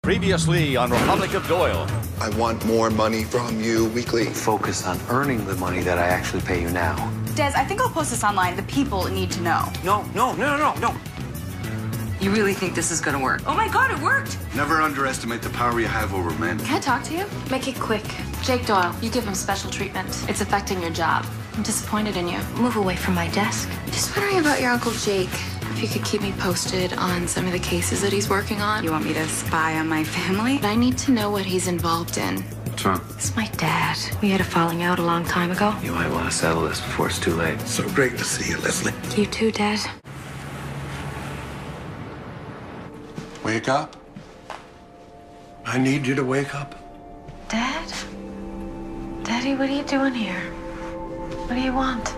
Previously on Republic of Doyle. I want more money from you weekly. Focus on earning the money that I actually pay you now. Des, I think I'll post this online. The people need to know. No. You really think this is gonna work? Oh my God, it worked! Never underestimate the power you have over men. Can I talk to you? Make it quick. Jake Doyle, you give him special treatment. It's affecting your job. I'm disappointed in you. Move away from my desk. Just wondering about your Uncle Jake. If you could keep me posted on some of the cases that he's working on. You want me to spy on my family? I need to know what he's involved in. What's wrong? It's my dad. We had a falling out a long time ago. You might want to settle this before it's too late. So great to see you, Leslie. You too, Dad. Wake up. I need you to wake up. Dad? Daddy, what are you doing here? What do you want?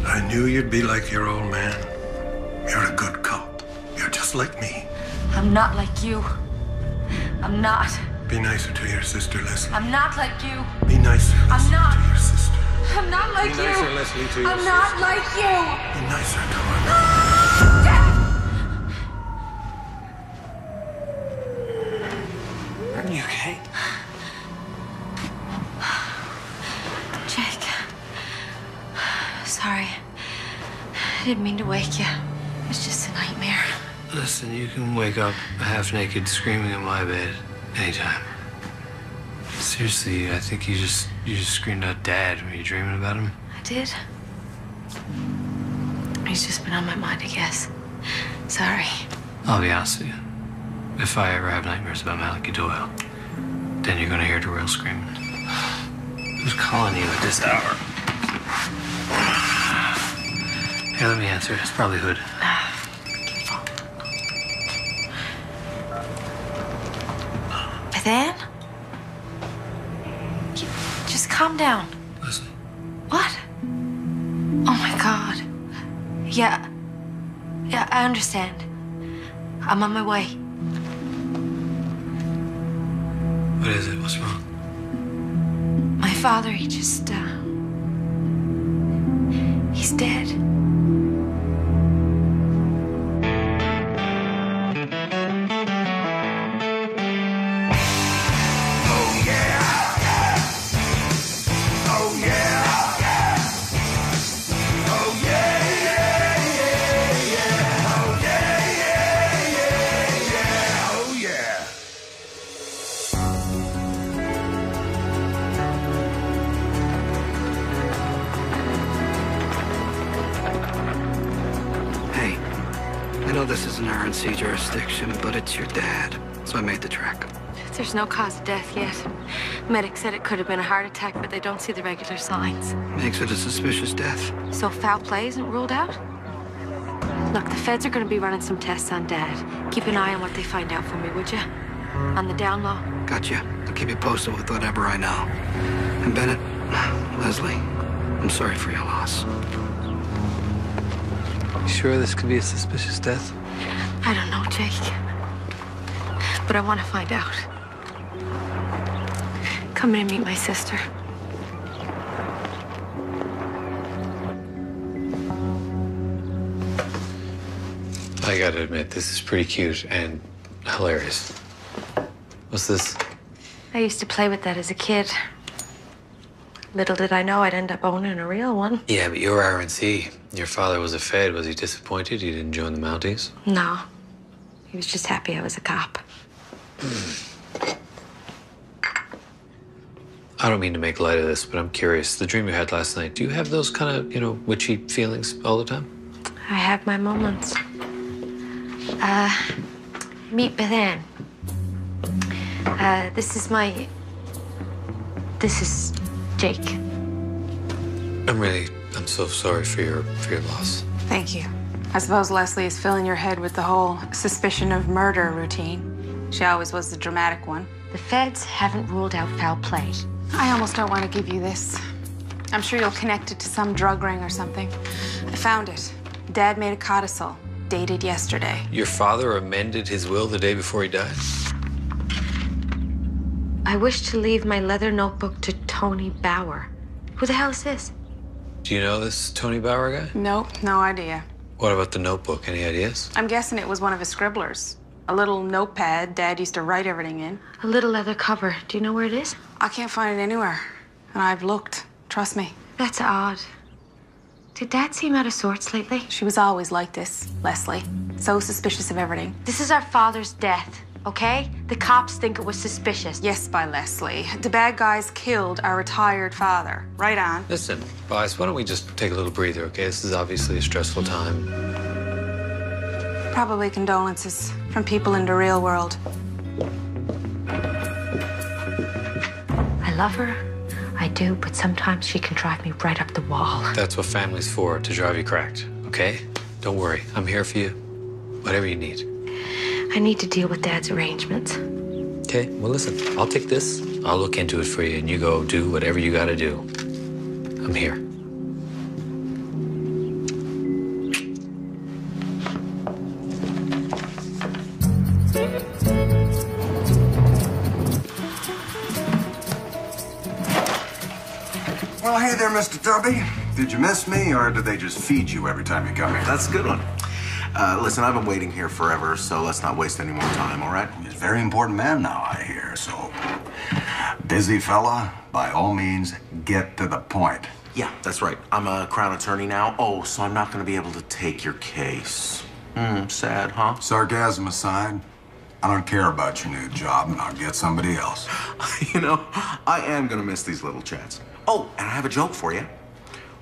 I knew you'd be like your old man. You're a good cop. You're just like me. I'm not like you. I'm not. Be nicer to your sister, Leslie. I'm not like you. Be nicer, Leslie, I'm not. to your sister. I'm not like Be you. nicer, Leslie, to your I'm sister. not like you. Be nicer to her. Are you okay? Jake. Sorry. I didn't mean to wake you. It was just a nightmare. Listen, you can wake up half naked screaming in my bed anytime. Seriously, I think you just screamed out Dad. Were you dreaming about him? I did. He's just been on my mind, I guess. Sorry. I'll be honest with you. If I ever have nightmares about Malachi Doyle, then you're gonna hear Doyle screaming. Who's calling you at this hour? Here, let me answer. It's probably Hood. Then? Just calm down. Listen. What? Oh my God. Yeah, I understand. I'm on my way. What is it? What's wrong? My father, he just, he's dead. I know this isn't RNC jurisdiction, but it's your dad, so I made the trek. There's no cause of death yet. Medics said it could have been a heart attack, but they don't see the regular signs. Makes it a suspicious death. So foul play isn't ruled out? Look, the feds are going to be running some tests on Dad. Keep an eye on what they find out for me, would you? On the down low. Gotcha. I'll keep you posted with whatever I know. And Bennett, Leslie, I'm sorry for your loss. You sure this could be a suspicious death? I don't know, Jake. But I want to find out. Come in and meet my sister. I gotta admit, this is pretty cute and hilarious. What's this? I used to play with that as a kid. Little did I know I'd end up owning a real one. Yeah, but you're RNC. Your father was a Fed. Was he disappointed you didn't join the Mounties? No. He was just happy I was a cop. I don't mean to make light of this, but I'm curious. The dream you had last night, do you have those kind of, witchy feelings all the time? I have my moments. Meet Beth Ann. This is Jake. I'm so sorry for your loss. Thank you. I suppose Leslie is filling your head with the whole suspicion of murder routine. She always was the dramatic one. The feds haven't ruled out foul play. I almost don't want to give you this. I'm sure you'll connect it to some drug ring or something. I found it. Dad made a codicil, dated yesterday. Your father amended his will the day before he died? I wish to leave my leather notebook to Tony Bauer. Who the hell is this? Do you know this Tony Bauer guy? Nope, no idea. What about the notebook? Any ideas? I'm guessing it was one of his scribblers. A little notepad Dad used to write everything in. A little leather cover. Do you know where it is? I can't find it anywhere. And I've looked. Trust me. That's odd. Did Dad seem out of sorts lately? She was always like this, Leslie. So suspicious of everything. This is our father's death, okay? The cops think it was suspicious. Yes, by Leslie. The bad guys killed our retired father. Right on. Listen, boys, why don't we just take a little breather, okay? This is obviously a stressful time. Probably condolences from people in the real world. I love her. I do, but sometimes she can drive me right up the wall. That's what family's for, to drive you cracked, okay? Don't worry, I'm here for you. Whatever you need. I need to deal with Dad's arrangements. Okay, well, listen, I'll take this. I'll look into it for you, and you go do whatever you gotta do. I'm here. Well, hey there, Mr. Tubby. Did you miss me, or did they just feed you every time you come here? That's a good one. Listen, I've been waiting here forever, so let's not waste any more time, all right? He's a very important man now, I hear, so... Busy fella, by all means, get to the point. Yeah, that's right. I'm a Crown attorney now. Oh, so I'm not going to be able to take your case. Sad, huh? Sarcasm aside, I don't care about your new job, and I'll get somebody else. You know, I am going to miss these little chats. Oh, and I have a joke for you.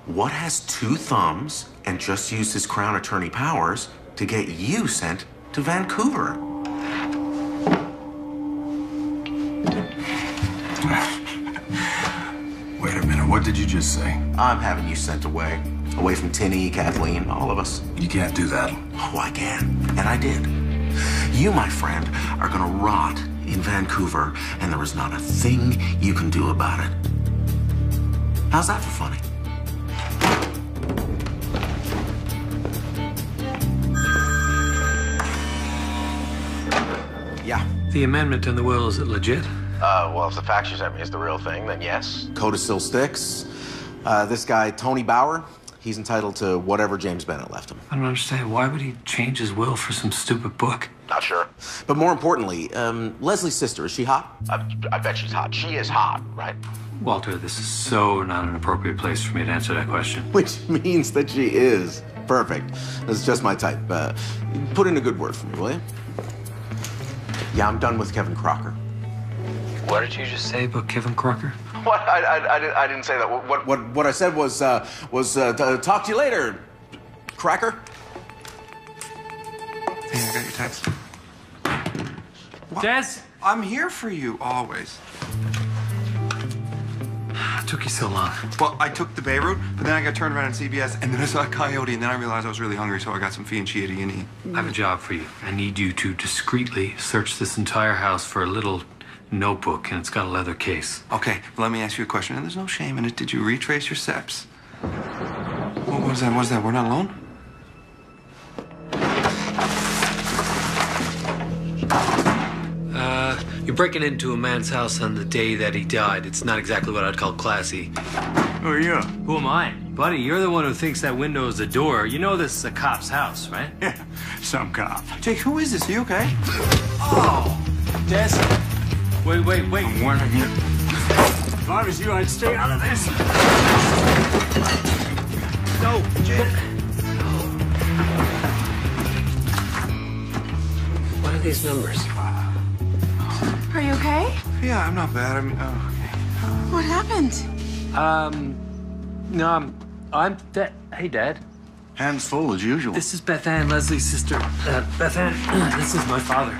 What has two thumbs and just used his Crown attorney powers to get you sent to Vancouver? Wait a minute, what did you just say? I'm having you sent away. Away from Tinny, Kathleen, all of us. You can't do that. Oh, I can. And I did. You, my friend, are gonna rot in Vancouver, and there is not a thing you can do about it. How's that for funny? Yeah. The amendment in the will, is it legit? Well, if the fact you sent me is the real thing, then yes. Codicil sticks. This guy, Tony Bauer, he's entitled to whatever James Bennett left him. I don't understand. Why would he change his will for some stupid book? Not sure. But more importantly, Leslie's sister, is she hot? I bet she's hot. She is hot, right? Walter, this is so not an appropriate place for me to answer that question. Which means that she is. Perfect. That's just my type. Put in a good word for me, will you? Yeah, I'm done with Kevin Crocker. What did you just say about Kevin Crocker? What? I didn't say that. What I said was talk to you later, Cracker. Hey, I got your text. Des? I'm here for you, always. It took you so long. Well, I took the Bay route, but then I got turned around at CBS, and then I saw a coyote, and then I realized I was really hungry, so I got some Fee and Chia and eat. I have a job for you. I need you to discreetly search this entire house for a little notebook, and it's got a leather case. Okay, let me ask you a question, and there's no shame in it. Did you retrace your steps? What was that? What was that? We're not alone? You're breaking into a man's house on the day that he died. It's not exactly what I'd call classy. Who are you? Who am I? Buddy, you're the one who thinks that window is a door. You know this is a cop's house, right? Yeah, some cop. Jake, who is this? Are you okay? Oh! Des? Wait. I'm warning you. If I was you, I'd stay out of this. No, Jake. What are these numbers? Are you okay? Yeah, I'm not bad. What happened? No, I'm Dad. Hey, Dad. Hands full as usual. This is Beth Ann, Leslie's sister. Beth Ann, this is my father.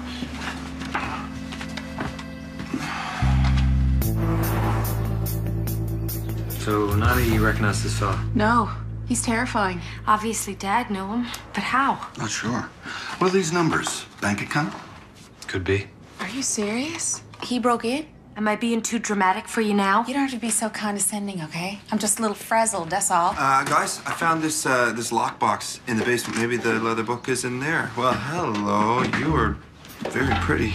So, Nani, you recognize this fella? No. He's terrifying. Obviously, Dad knew him, but how? Not sure. What are these numbers? Bank account? Could be. Are you serious? He broke in? Am I being too dramatic for you now? You don't have to be so condescending, okay? I'm just a little frazzled, that's all. Guys, I found this lockbox in the basement. Maybe the leather book is in there. Well, hello. You are very pretty.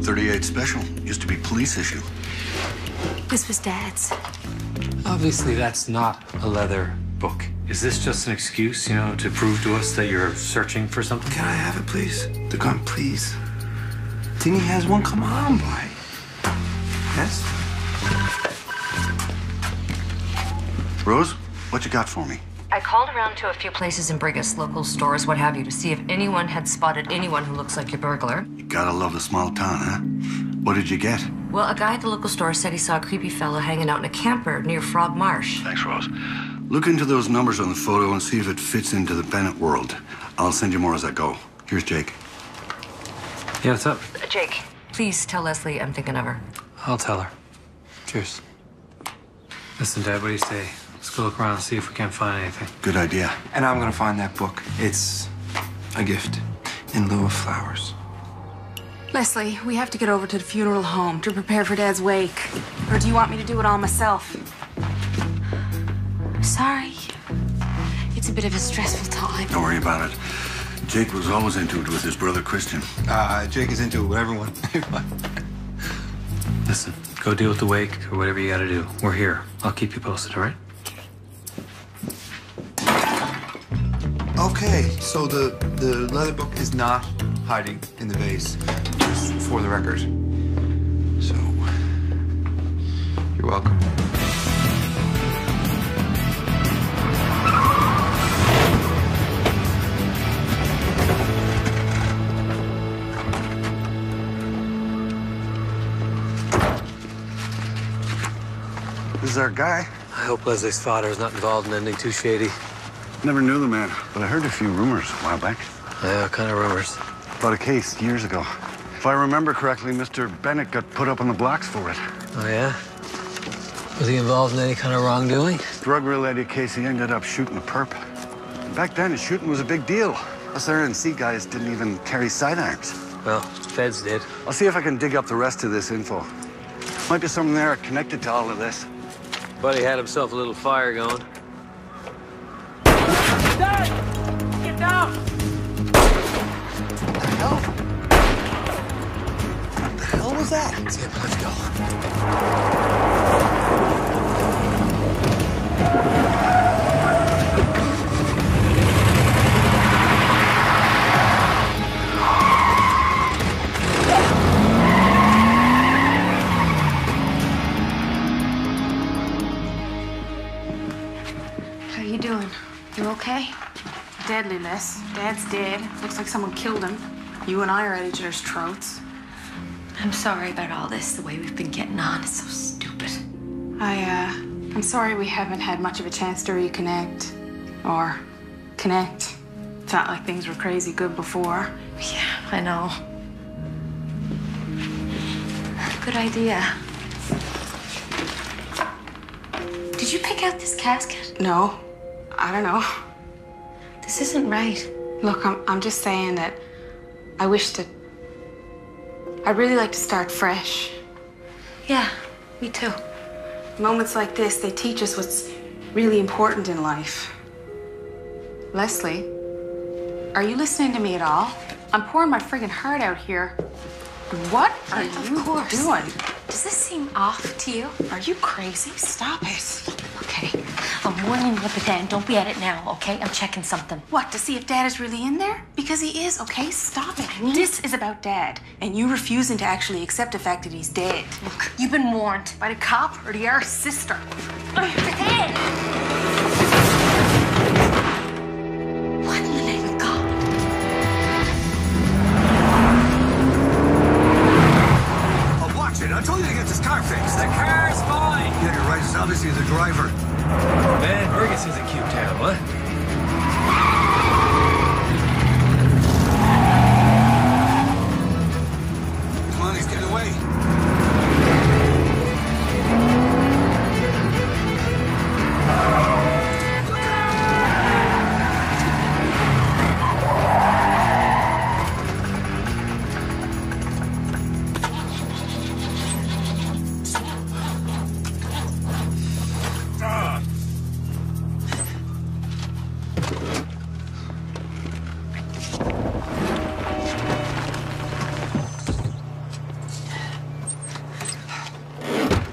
38 special. Used to be police issue. This was Dad's. Obviously, that's not a leather book. Is this just an excuse, to prove to us that you're searching for something? Can I have it, please? The gun, please. Tinny has one. Come on, boy. Yes? Rose, what you got for me? I called around to a few places in Brigus, local stores, what have you, to see if anyone had spotted anyone who looks like your burglar. You gotta love the small town, huh? What did you get? Well, a guy at the local store said he saw a creepy fellow hanging out in a camper near Frog Marsh. Thanks, Rose. Look into those numbers on the photo and see if it fits into the Bennett world. I'll send you more as I go. Here's Jake. Yeah, what's up? Jake, please tell Leslie I'm thinking of her. I'll tell her. Cheers. Listen, Dad, what do you say? Let's go look around and see if we can't find anything. Good idea. And I'm gonna find that book. It's a gift in lieu of flowers. Leslie, we have to get over to the funeral home to prepare for Dad's wake. Or do you want me to do it all myself? Sorry. It's a bit of a stressful time. Don't worry about it. Jake was always into it with his brother Christian. Jake is into it with everyone. Listen, go deal with the wake or whatever you gotta do. We're here. I'll keep you posted, all right? Okay, so the leather book is not hiding in the vase, just for the record. So, you're welcome. This is our guy. I hope Leslie's father is not involved in anything too shady. Never knew the man, but I heard a few rumors a while back. Yeah, what kind of rumors? About a case years ago. If I remember correctly, Mr. Bennett got put up on the blocks for it. Oh, yeah? Was he involved in any kind of wrongdoing? Drug-related case, he ended up shooting a perp. Back then, shooting was a big deal. Us RNC guys didn't even carry sidearms. Well, feds did. I'll see if I can dig up the rest of this info. Might be something there connected to all of this. Buddy had himself a little fire going. Dad! Get down! What the hell? What the hell was that? Skip, let's go. How you doing? You okay? Deadly, Les. Dad's dead. Looks like someone killed him. You and I are at each other's throats. I'm sorry about all this, the way we've been getting on. It's so stupid. I'm sorry we haven't had much of a chance to reconnect. Or connect. It's not like things were crazy good before. Yeah, I know. Good idea. Did you pick out this casket? No. I don't know. This isn't right. Look, I'm just saying that I wish to... I'd really like to start fresh. Yeah, me too. Moments like this, they teach us what's really important in life. Leslie, are you listening to me at all? I'm pouring my friggin' heart out here. What are you doing? Does this seem off to you? Are you crazy? Stop it. Okay, I'm warning you up at that, and don't be at it now, okay? I'm checking something. What, to see if Dad is really in there? Because he is, okay? Stop it. This is about Dad, and you refusing to actually accept the fact that he's dead. Look, you've been warned. By the cop or the our sister? Dad! What in the name of God? Oh, watch it. I told you to get this car fixed. The car's fine. Yeah, you're right. It's obviously the driver. Man, Brigus is a cute town, what? Come on, he's getting away.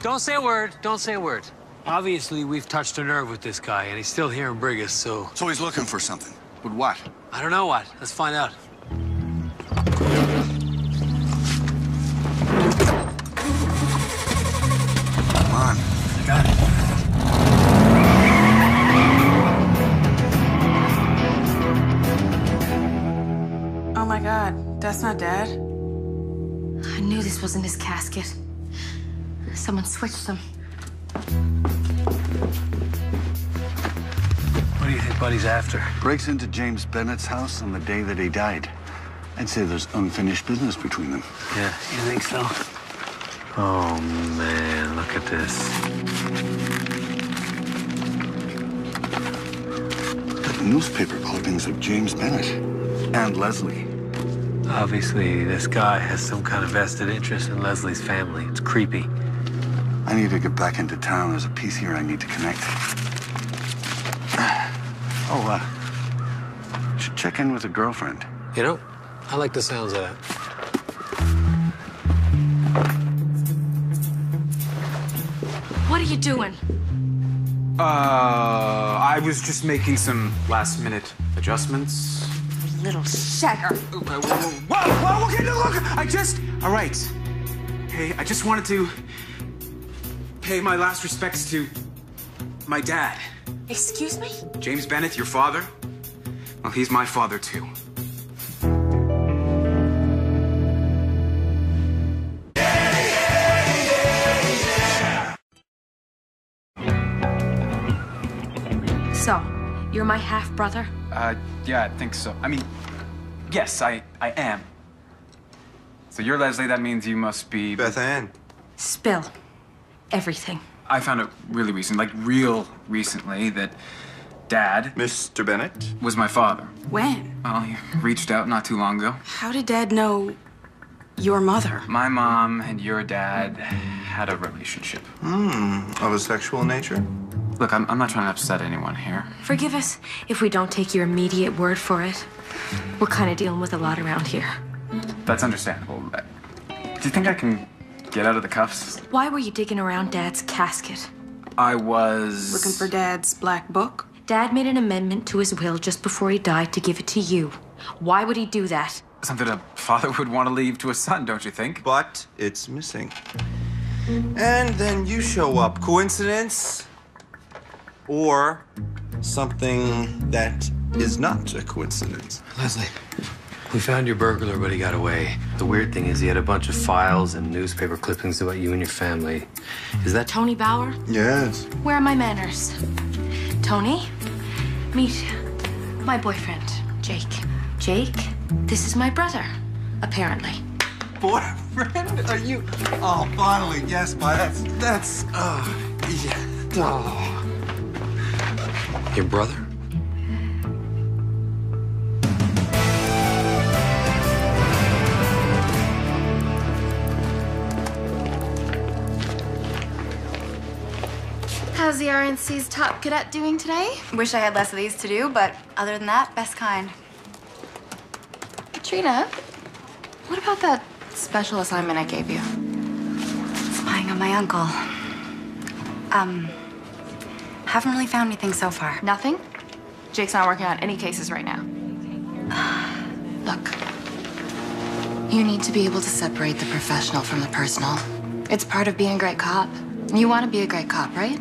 Don't say a word. Don't say a word. Obviously, we've touched a nerve with this guy, and he's still here in Brigus, so... So he's looking for something. But what? I don't know what. Let's find out. Come on. I got it. Oh my God, that's not Dad. I knew this wasn't his casket. Someone switched them. What do you think Buddy's after? Breaks into James Bennett's house on the day that he died. I'd say there's unfinished business between them. Yeah, you think so? Oh, man, look at this. Like newspaper clippings of James Bennett and Leslie. Obviously, this guy has some kind of vested interest in Leslie's family. It's creepy. I need to get back into town. There's a piece here I need to connect. Should check in with a girlfriend. You know, I like the sounds of that. What are you doing? I was just making some last-minute adjustments. Little shagger. Whoa, okay, no, look, all right. Hey, I just wanted to pay my last respects to my dad. Excuse me? James Bennett, your father? Well, he's my father, too. So, you're my half-brother? Yeah, I think so. I mean, yes, I am. So you're Leslie, that means you must be... Beth Ann. Spill. Everything. I found out really recent, like real recently, that Dad... Mr. Bennett? ...was my father. When? Well, he reached out not too long ago. How did Dad know your mother? My mom and your dad had a relationship. Of a sexual nature? Look, I'm not trying to upset anyone here. Forgive us if we don't take your immediate word for it. We're kind of dealing with a lot around here. That's understandable. Do you think I can get out of the cuffs? Why were you digging around Dad's casket? I was... Looking for Dad's black book? Dad made an amendment to his will just before he died to give it to you. Why would he do that? Something a father would want to leave to a son, don't you think? But it's missing. And then you show up. Coincidence? Or something that is not a coincidence. Leslie, we found your burglar, but he got away. The weird thing is he had a bunch of files and newspaper clippings about you and your family. Is that Tony Bauer? Yes. Where are my manners? Tony, meet my boyfriend, Jake. Jake, this is my brother, apparently. Boyfriend? Are you... Oh, finally, yes, but that's... yeah. Oh. your brother? How's the RNC's top cadet doing today? Wish I had less of these to do, but other than that, best kind. Trina, what about that special assignment I gave you? Spying on my uncle. Haven't really found anything so far. Nothing? Jake's not working on any cases right now. Look, you need to be able to separate the professional from the personal. It's part of being a great cop. You want to be a great cop, right?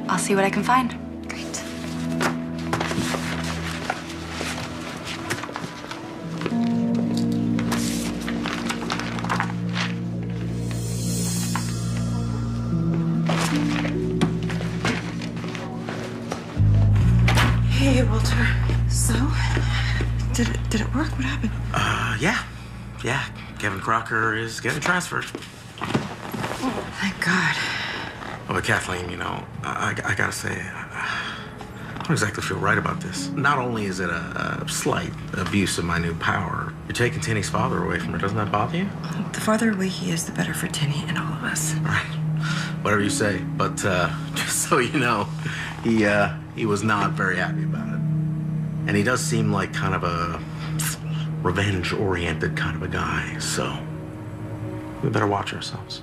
I'll see what I can find. Great. Hey, Walter. So, did it work? What happened? Yeah. Kevin Crocker is getting transferred. Thank God. Oh, but Kathleen, you know, I gotta say, I don't exactly feel right about this. Not only is it a slight abuse of my new power, you're taking Tinny's father away from her. Doesn't that bother you? The farther away he is, the better for Tinny and all of us. Right. Whatever you say. But just so you know, he was not very happy about it. And he does seem like kind of a revenge-oriented kind of a guy. So we better watch ourselves.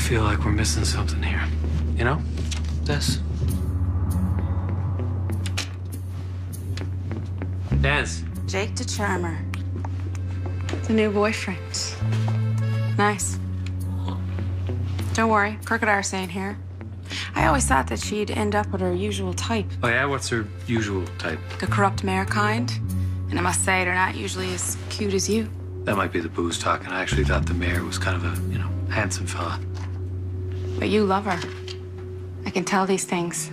feel like we're missing something here. You know? This. Dance. Jake the Charmer. The new boyfriend. Nice. Don't worry, Crooked Arse ain't here. I always thought that she'd end up with her usual type. Oh, yeah? What's her usual type? The corrupt mayor kind. And I must say, they're not usually as cute as you. That might be the booze talking. I actually thought the mayor was kind of a, handsome fella. But you love her. I can tell these things.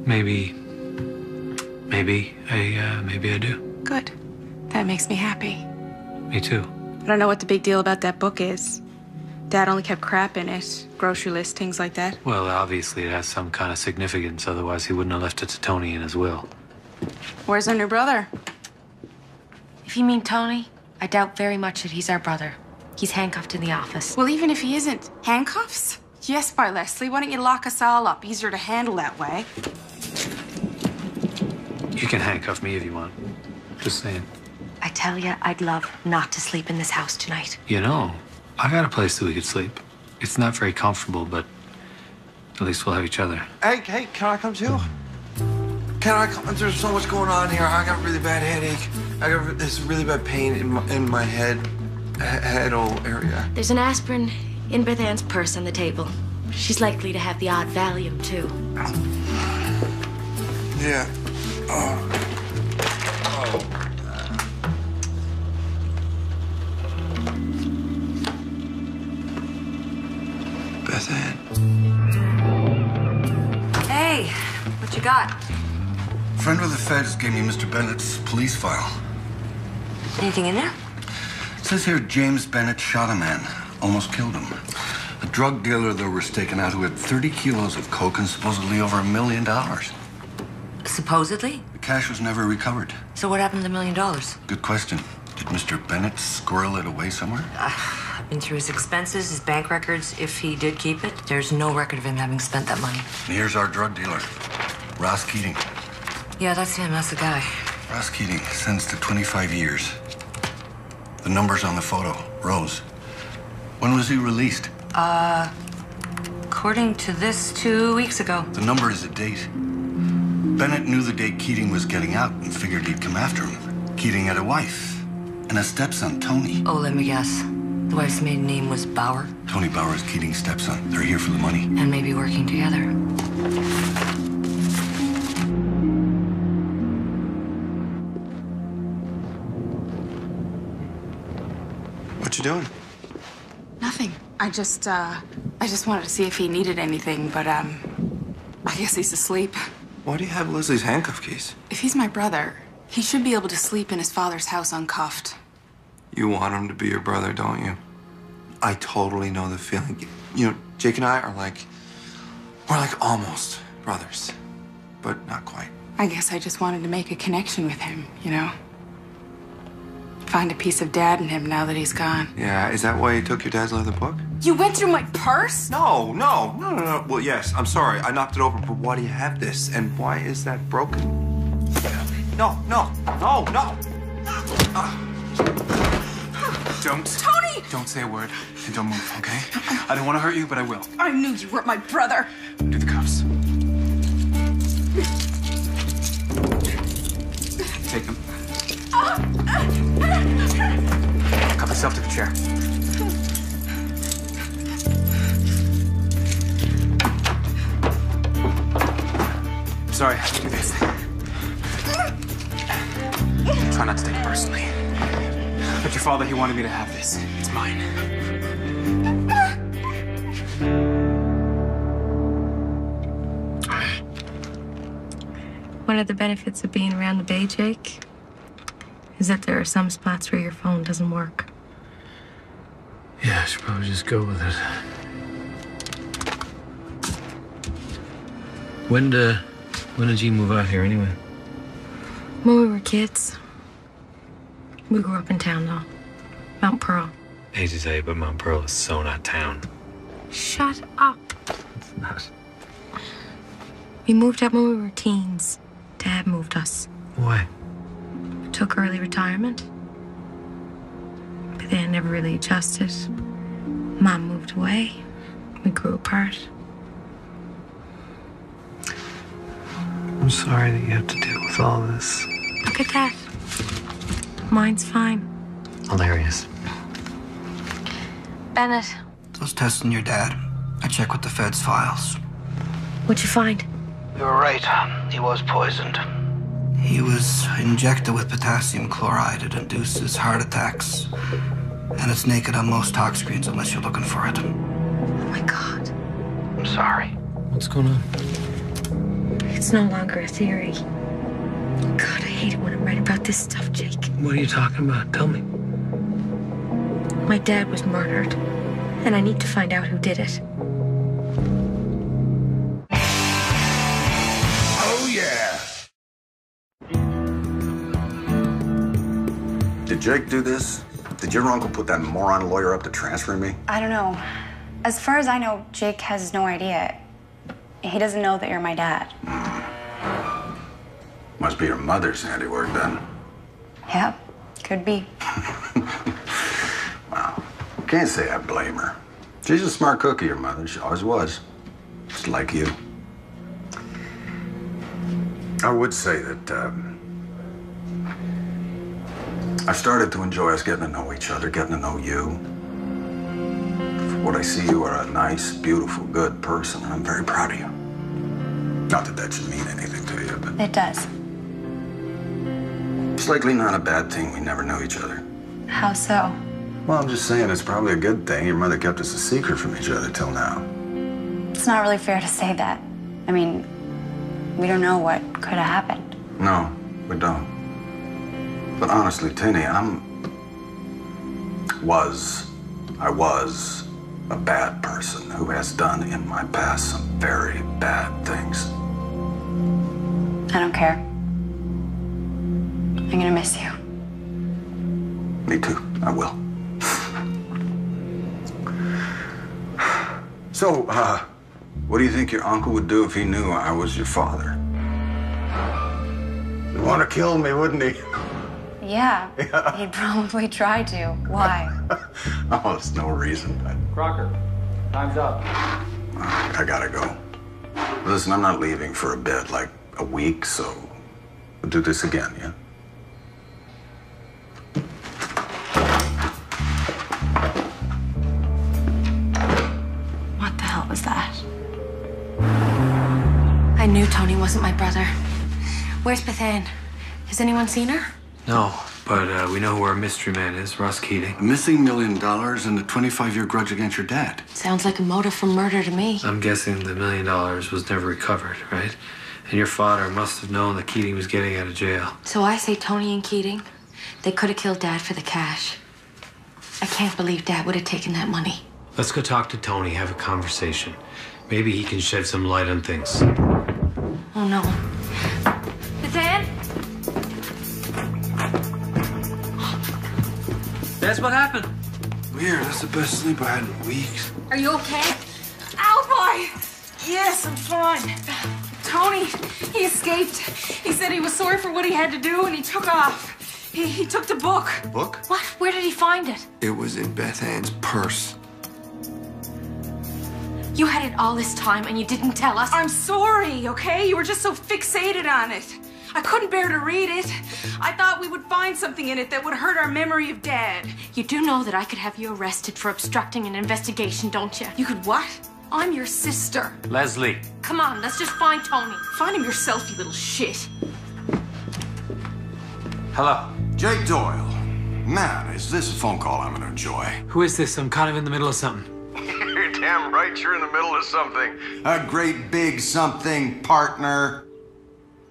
Maybe I do. Good. That makes me happy. Me too. I don't know what the big deal about that book is. Dad only kept crap in it. Grocery list, things like that. Well, obviously it has some kind of significance, otherwise he wouldn't have left it to Tony in his will. Where's our new brother? If you mean Tony, I doubt very much that he's our brother. He's handcuffed in the office. Well, even if he isn't, handcuffs? Yes, by Leslie. Why don't you lock us all up? Easier to handle that way. You can handcuff me if you want. Just saying. I tell you, I'd love not to sleep in this house tonight. You know, I got a place that we could sleep. It's not very comfortable, but at least we'll have each other. Hey, can I come too? Can I come? There's so much going on here. I got a really bad headache. I got this really bad pain in my head area. There's an aspirin in Beth Ann's purse on the table. She's likely to have the odd Valium, too. Yeah. Beth Ann. Hey, what you got? Friend with the feds gave me Mr. Bennett's police file. Anything in there? It says here James Bennett shot a man, almost killed him. A drug dealer, though, was taken out who had 30 kilos of coke and supposedly over $1 million. Supposedly? The cash was never recovered. So what happened to $1 million? Good question. Did Mr. Bennett squirrel it away somewhere? I've been through his expenses, his bank records. If he did keep it, there's no record of him having spent that money. And here's our drug dealer, Ross Keating. Yeah, that's him. That's the guy. Ross Keating, sentenced to 25 years. The numbers on the photo, Rose. When was he released? According to this, 2 weeks ago. The number is a date. Bennett knew the day Keating was getting out and figured he'd come after him. Keating had a wife and a stepson, Tony. Oh, let me guess. The wife's maiden name was Bauer? Tony Bauer is Keating's stepson. They're here for the money. And maybe working together. What you doing? Nothing. I just wanted to see if he needed anything, but, I guess he's asleep. Why do you have Leslie's handcuff keys? If he's my brother, he should be able to sleep in his father's house uncuffed. You want him to be your brother, don't you? I totally know the feeling. You know, Jake and I are we're like almost brothers, but not quite. I guess I just wanted to make a connection with him, you know? Find a piece of Dad in him now that he's gone. Yeah, is that why you took your dad's leather book? You went through my purse? No. Well, yes, I'm sorry. I knocked it over, but why do you have this? And why is that broken? No. Tony! Don't say a word and don't move, okay? I don't want to hurt you, but I will. I knew you were my brother. Do the cuffs. Take them. Cuff yourself to the chair. Sorry, I have to do this. Try not to take it personally. But your father, he wanted me to have this. It's mine. One of the benefits of being around the Bay, Jake, is that there are some spots where your phone doesn't work. Yeah, I should probably just go with it. When did you move out here anyway? When we were kids. We grew up in town, though. Mount Pearl. I hate to tell you, but Mount Pearl is so not town. Shut up. It's not. We moved out when we were teens. Dad moved us. Why? Took early retirement. Then never really adjusted. Mom moved away. We grew apart. I'm sorry that you have to deal with all this. Look at that. Mine's fine. Hilarious. Bennett, I was testing your dad. I checked with the Fed's files. what'd you find? You were right. He was poisoned. He was injected with potassium chloride. It induces heart attacks. And it's naked on most talk screens unless you're looking for it. Oh my God. I'm sorry. What's going on? It's no longer a theory. God, I hate it when I'm right about this stuff, Jake. What are you talking about? Tell me. My dad was murdered, and I need to find out who did it. Oh, yeah. Did Jake do this? Did your uncle put that moron lawyer up to transfer me? I don't know. As far as I know, Jake has no idea. He doesn't know that you're my dad. Must be your mother's handiwork, then. Yeah, could be. Wow. Can't say I blame her. She's a smart cookie, your mother. She always was. Just like you. I would say that, I started to enjoy us getting to know each other, getting to know you. For what I see, you are a nice, beautiful, good person, and I'm very proud of you. Not that that should mean anything to you, but It does. it's likely not a bad thing we never knew each other. How so? Well, I'm just saying it's probably a good thing your mother kept us a secret from each other till now. It's not really fair to say that. I mean, we don't know what could have happened. No, we don't. But honestly, Tinny, I was a bad person who has done in my past some very bad things. I don't care. I'm gonna miss you. Me too, I will. So, what do you think your uncle would do if he knew I was your father? He'd want to kill me, wouldn't he? Yeah, he'd probably try to. Why? Oh, there's no reason. Crocker, time's up. I gotta go. Listen, I'm not leaving for a bit, like a week, so we'll do this again, yeah? What the hell was that? I knew Tony wasn't my brother. Where's Beth Ann? Has anyone seen her? No, but we know who our mystery man is, Russ Keating. A missing $1 million and a 25-year grudge against your dad. Sounds like a motive for murder to me. I'm guessing the $1 million was never recovered, right? And your father must have known that Keating was getting out of jail. So I say Tony and Keating, they could have killed Dad for the cash. I can't believe Dad would have taken that money. Let's go talk to Tony, have a conversation. Maybe he can shed some light on things. Oh, no. Beth Ann? That's what happened. Weird. That's the best sleep I had in weeks. Are you okay? Ow, boy! Yes, I'm fine. Tony, he escaped. He said he was sorry for what he had to do, and he took off. He took the book. Book? What? Where did he find it? It was in Beth Ann's purse. You had it all this time and you didn't tell us. I'm sorry, okay? You were just so fixated on it. I couldn't bear to read it. I thought we would find something in it that would hurt our memory of Dad. You do know that I could have you arrested for obstructing an investigation, don't you? You could what? I'm your sister. Leslie. Come on, let's just find Tony. Find him yourself, you little shit. Hello. Jake Doyle. Man, is this a phone call I'm gonna enjoy? Who is this? I'm kind of in the middle of something. You're damn right you're in the middle of something. A great big something, partner.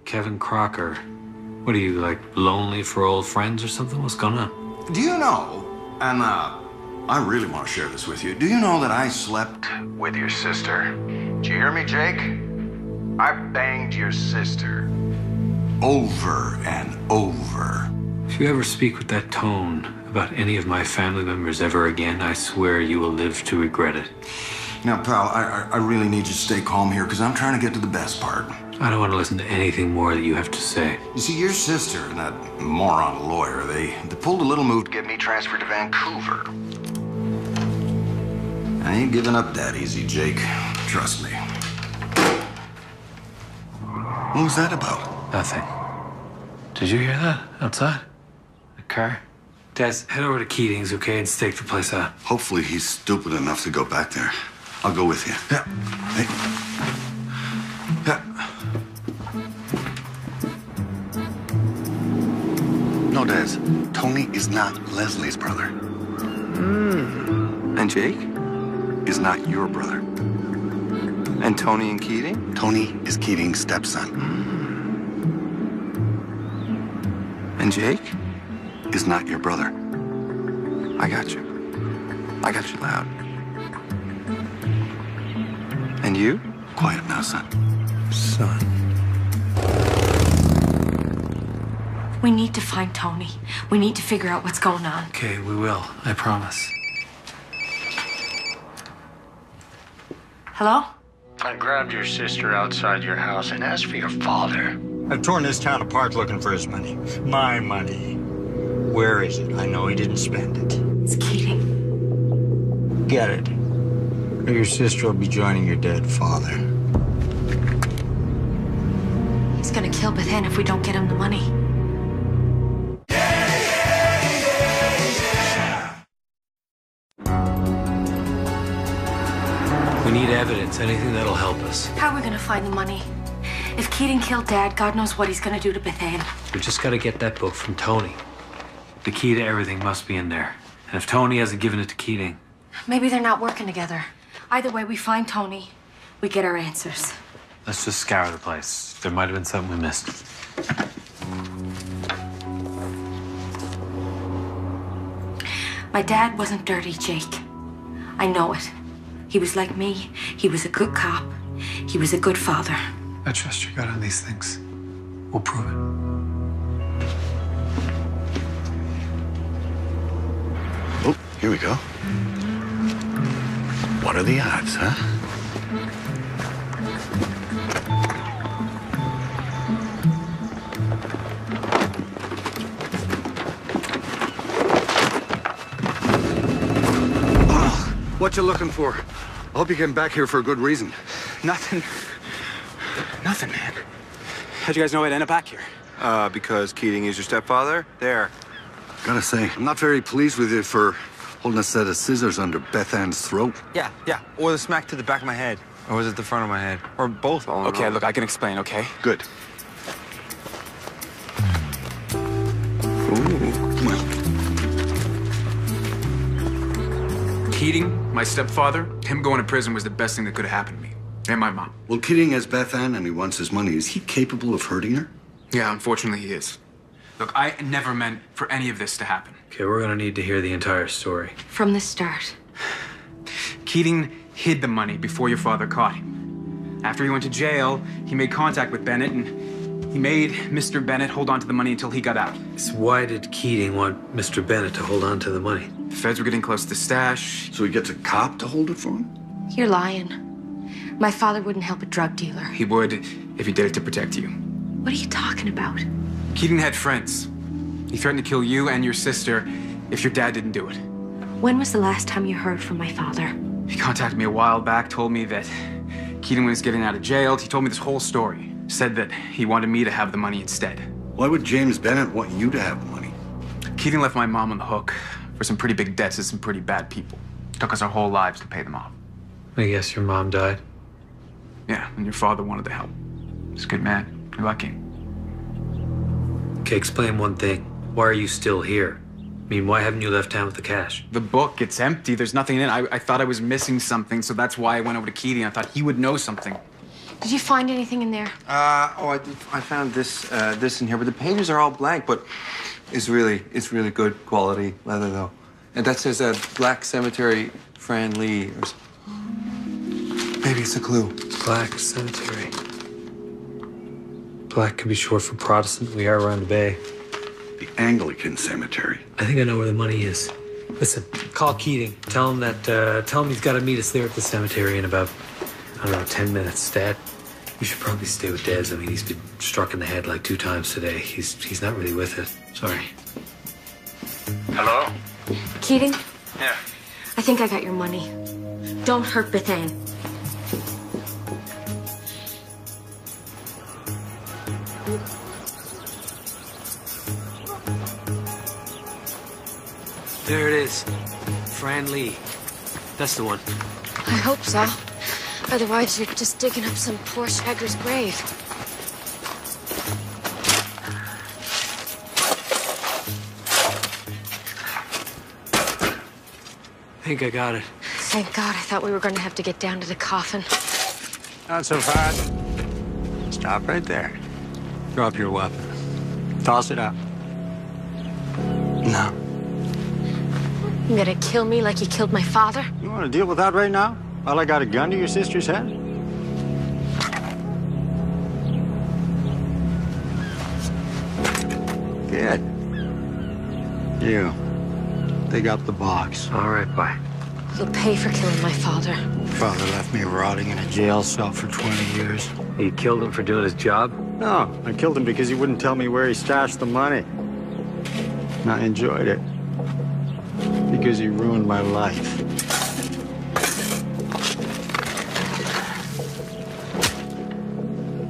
Kevin Crocker. What are you, like, lonely for old friends or something? What's going on? Do you know, and I really want to share this with you. Do you know that I slept with your sister? Did you hear me, Jake? I banged your sister. Over and over. If you ever speak with that tone about any of my family members ever again, I swear you will live to regret it. Now, pal, I really need you to stay calm here because I'm trying to get to the best part. I don't want to listen to anything more that you have to say. You see, your sister and that moron lawyer, they pulled a little move to get me transferred to Vancouver. I ain't giving up that easy, Jake. Trust me. What was that about? Nothing. Did you hear that outside? The car? Des, head over to Keating's, okay, and stake the place out. Hopefully he's stupid enough to go back there. I'll go with you. Yeah. Hey. Yeah. No, Des. Tony is not Leslie's brother. And Jake? Is not your brother. And Tony and Keating? Tony is Keating's stepson. And Jake? Is not your brother. I got you. I got you loud. And you? Quiet now, son. Son. We need to find Tony. We need to figure out what's going on. Okay, we will. I promise. Hello? I grabbed your sister outside your house and asked for your father. I've torn this town apart looking for his money. My money. Where is it? I know he didn't spend it. It's Keating. Get it. Or your sister will be joining your dead father. He's gonna kill Beth Ann if we don't get him the money. We need evidence, anything that'll help us. How are we gonna find the money? If Keating killed Dad, God knows what he's gonna do to Beth Ann. We just gotta get that book from Tony. The key to everything must be in there. And if Tony hasn't given it to Keating... Maybe they're not working together. Either way, we find Tony. We get our answers. Let's just scour the place. There might have been something we missed. My dad wasn't dirty, Jake. I know it. He was like me. He was a good cop. He was a good father. I trust your gut on these things. We'll prove it. Oh, here we go. What are the odds, huh? What you looking for? I hope you came back here for a good reason. Nothing, man. How'd you guys know I'd end up back here? Because Keating is your stepfather? There. Gotta say, I'm not very pleased with you for holding a set of scissors under Beth Ann's throat. Yeah. Or the smack to the back of my head. Or was it the front of my head? Or both all in a Okay, row. look, I can explain, okay? Good. Ooh. Come on. Keating, my stepfather, him going to prison was the best thing that could have happened to me. And my mom. Well, Keating has Beth Ann and he wants his money. Is he capable of hurting her? Yeah, unfortunately he is. Look, I never meant for any of this to happen. Okay, we're gonna need to hear the entire story. From the start. Keating hid the money before your father caught him. After he went to jail, he made contact with Bennett and he made Mr. Bennett hold on to the money until he got out. So why did Keating want Mr. Bennett to hold on to the money? The feds were getting close to the stash. So he gets a cop to hold it for him? You're lying. My father wouldn't help a drug dealer. He would if he did it to protect you. What are you talking about? Keating had friends. He threatened to kill you and your sister if your dad didn't do it. When was the last time you heard from my father? He contacted me a while back, told me that Keating was getting out of jail. He told me this whole story. Said that he wanted me to have the money instead. Why would James Bennett want you to have the money? Keating left my mom on the hook for some pretty big debts to some pretty bad people. Took us our whole lives to pay them off. I guess your mom died. Yeah, and your father wanted to help. He's a good man. You're lucky. Okay, explain one thing. Why are you still here? I mean, why haven't you left town with the cash? The book, it's empty. There's nothing in it. I thought I was missing something, so that's why I went over to Keating. I thought he would know something. Did you find anything in there? I found this in here, but the pages are all blank, but it's really good quality leather, though. And that says Black Cemetery, Fran Lee, or maybe it's a clue. Black Cemetery. Black could be short for Protestant. We are around the bay. The Anglican Cemetery. I think I know where the money is. Listen, Call Keating. Tell him he's got to meet us there at the cemetery in about, I don't know, 10 minutes. Dad, you should probably stay with Dez. I mean, he's been struck in the head like 2 times today. He's not really with it. Sorry. Hello? Keating, Yeah. I think I got your money. Don't hurt Beth Ann. There it is. Fran Lee. That's the one. I hope so. Otherwise, you're just digging up some poor shagger's grave. I think I got it. Thank God, I thought we were going to have to get down to the coffin. Not so fast. Stop right there. Drop your weapon. Toss it out. No. You gonna kill me like you killed my father? You want to deal with that right now? While I got a gun to your sister's head? Kid. You. Dig up the box. All right, bye. You'll pay for killing my father. Father left me rotting in a jail cell for 20 years. You killed him for doing his job? No, I killed him because he wouldn't tell me where he stashed the money. And I enjoyed it. Because he ruined my life.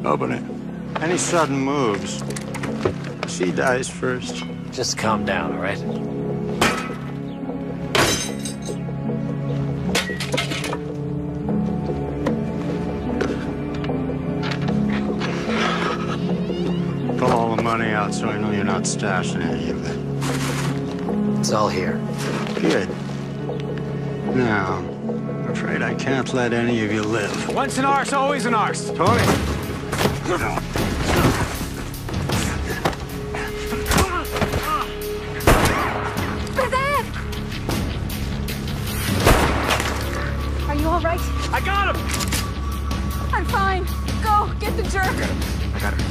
Open it. Any sudden moves. She dies first. Just calm down, all right? Pull all the money out so I know you're not stashing any of it. It's all here. Good. Now, I'm afraid I can't let any of you live. Once an arse, always an arse. Tony! Are you all right? I got him! I'm fine. Go, get the jerk. I got her.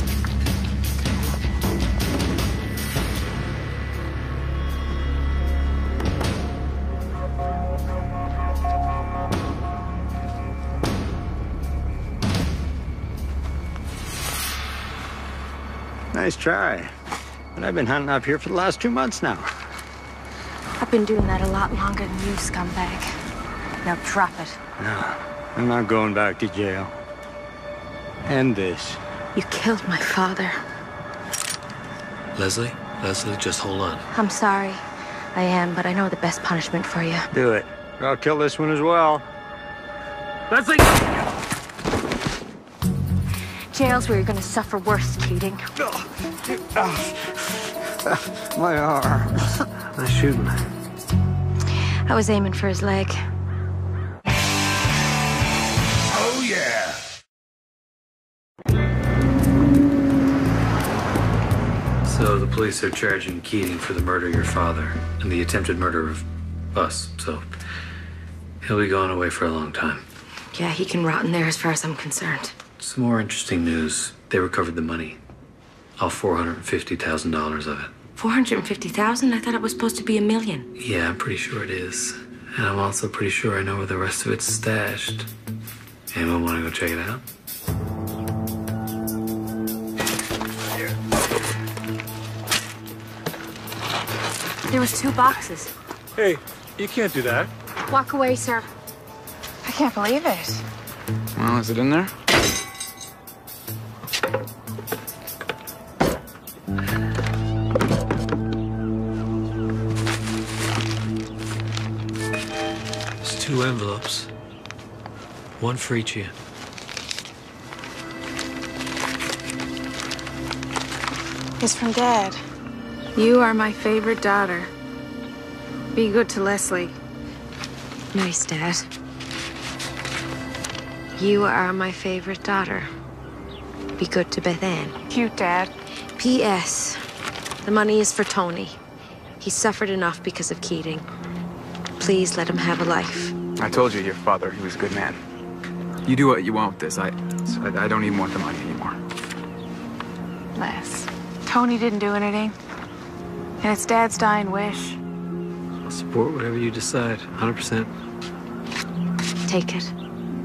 Nice try. But I've been hunting up here for the last 2 months now. I've been doing that a lot longer than you, scumbag. Now drop it. No, I'm not going back to jail. End this. You killed my father. Leslie, just hold on. I'm sorry. I am, but I know the best punishment for you. Do it. Or I'll kill this one as well. Leslie! Jail's where you're gonna suffer worse, Keating. My arm. Nice shooting. I was aiming for his leg. Oh, yeah. So the police are charging Keating for the murder of your father and the attempted murder of us. So he'll be going away for a long time. Yeah, he can rot in there as far as I'm concerned. Some more interesting news. They recovered the money. All $450,000 of it. 450,000? I thought it was supposed to be $1 million. Yeah, I'm pretty sure it is. And I'm also pretty sure I know where the rest of it's stashed. Anyone want to go check it out? There was 2 boxes. Hey, you can't do that. Walk away, sir. I can't believe it. Well, is it in there? There's 2 envelopes. One for each of you. It's from Dad. You are my favorite daughter. Be good to Leslie. Nice, Dad. You are my favorite daughter. Be good to Beth Ann. Cute, Dad. P.S. The money is for Tony. He suffered enough because of Keating. Please let him have a life. I told you your father, he was a good man. You do what you want with this. I don't even want the money anymore. Les, Tony didn't do anything. And it's Dad's dying wish. Support whatever you decide, 100%. Take it.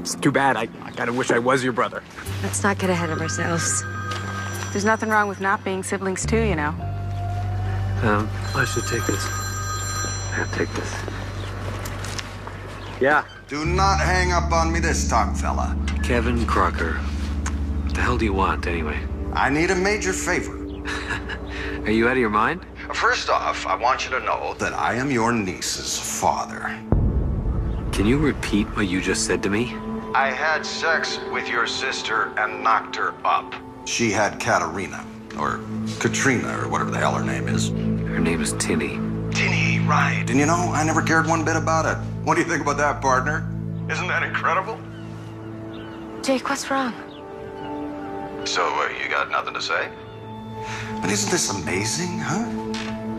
It's too bad. I kinda wish I was your brother. Let's not get ahead of ourselves. There's nothing wrong with not being siblings too, you know. I should take this. Yeah, take this. Yeah. Do not hang up on me this time, fella. Kevin Crocker. What the hell do you want, anyway? I need a major favor. Are you out of your mind? First off, I want you to know that I am your niece's father. Can you repeat what you just said to me? I had sex with your sister and knocked her up. She had Katerina, or Katrina, or whatever the hell her name is. Her name is Tinny. Tinny, right. And you know, I never cared one bit about it. What do you think about that, partner? Isn't that incredible? Jake, what's wrong? So, you got nothing to say? But isn't this amazing, huh?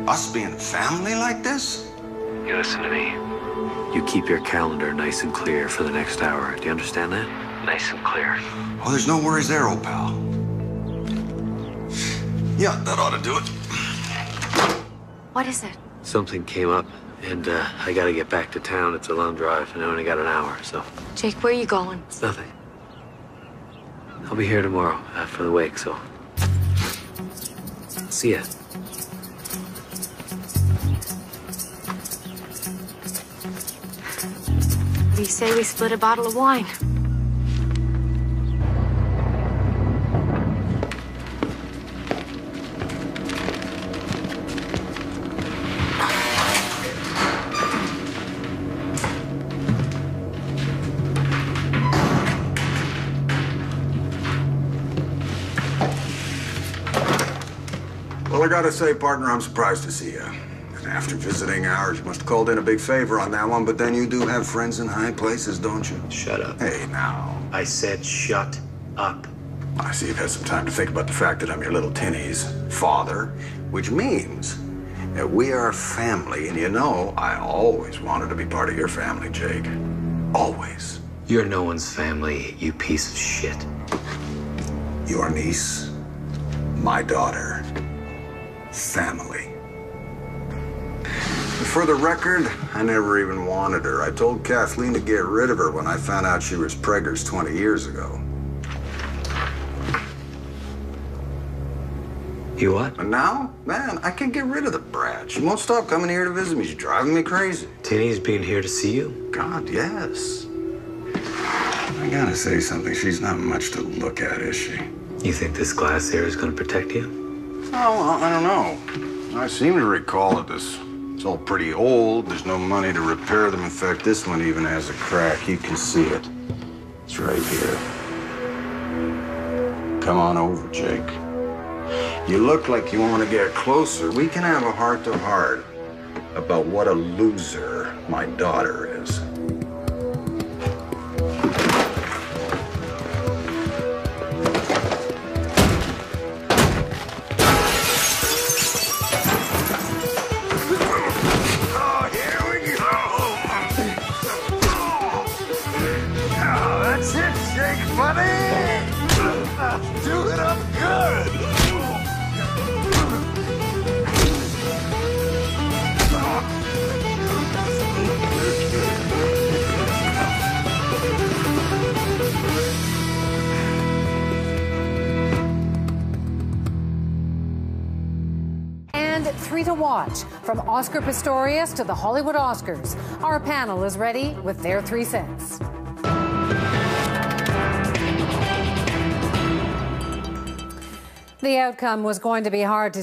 Us being family like this? You listen to me. You keep your calendar nice and clear for the next hour. Do you understand that? Nice and clear. Oh, there's no worries there, old pal. Yeah, that ought to do it. What is it? Something came up, and I gotta get back to town. It's a long drive, and I only got an hour, so... Jake, where are you going? It's nothing. I'll be here tomorrow for the wake, so... See ya. We say we split a bottle of wine. Well, I gotta say, partner, I'm surprised to see you. And after visiting ours, you must have called in a big favor on that one, but then you do have friends in high places, don't you? Shut up. Hey, now. I said shut up. I see you've had some time to think about the fact that I'm your little Tinny's father, which means that we are family, and you know I always wanted to be part of your family, Jake. Always. You're no one's family, you piece of shit. Your niece, my daughter, family. For the record, I never even wanted her. I told Kathleen to get rid of her when I found out she was preggers 20 years ago. You what? And now, man, I can't get rid of the brat. She won't stop coming here to visit me. She's driving me crazy. Tinny's being here to see you? God, yes. I gotta say something. She's not much to look at, is she? You think this glass here is gonna protect you? Oh, well, I don't know. I seem to recall that it's all pretty old. There's no money to repair them. In fact, this one even has a crack. You can see it. It's right here. Come on over, Jake. You look like you want to get closer. We can have a heart-to-heart about what a loser my daughter is. And 3 to watch. From Oscar Pistorius to the Hollywood Oscars, our panel is ready with their 3 cents. The outcome was going to be hard to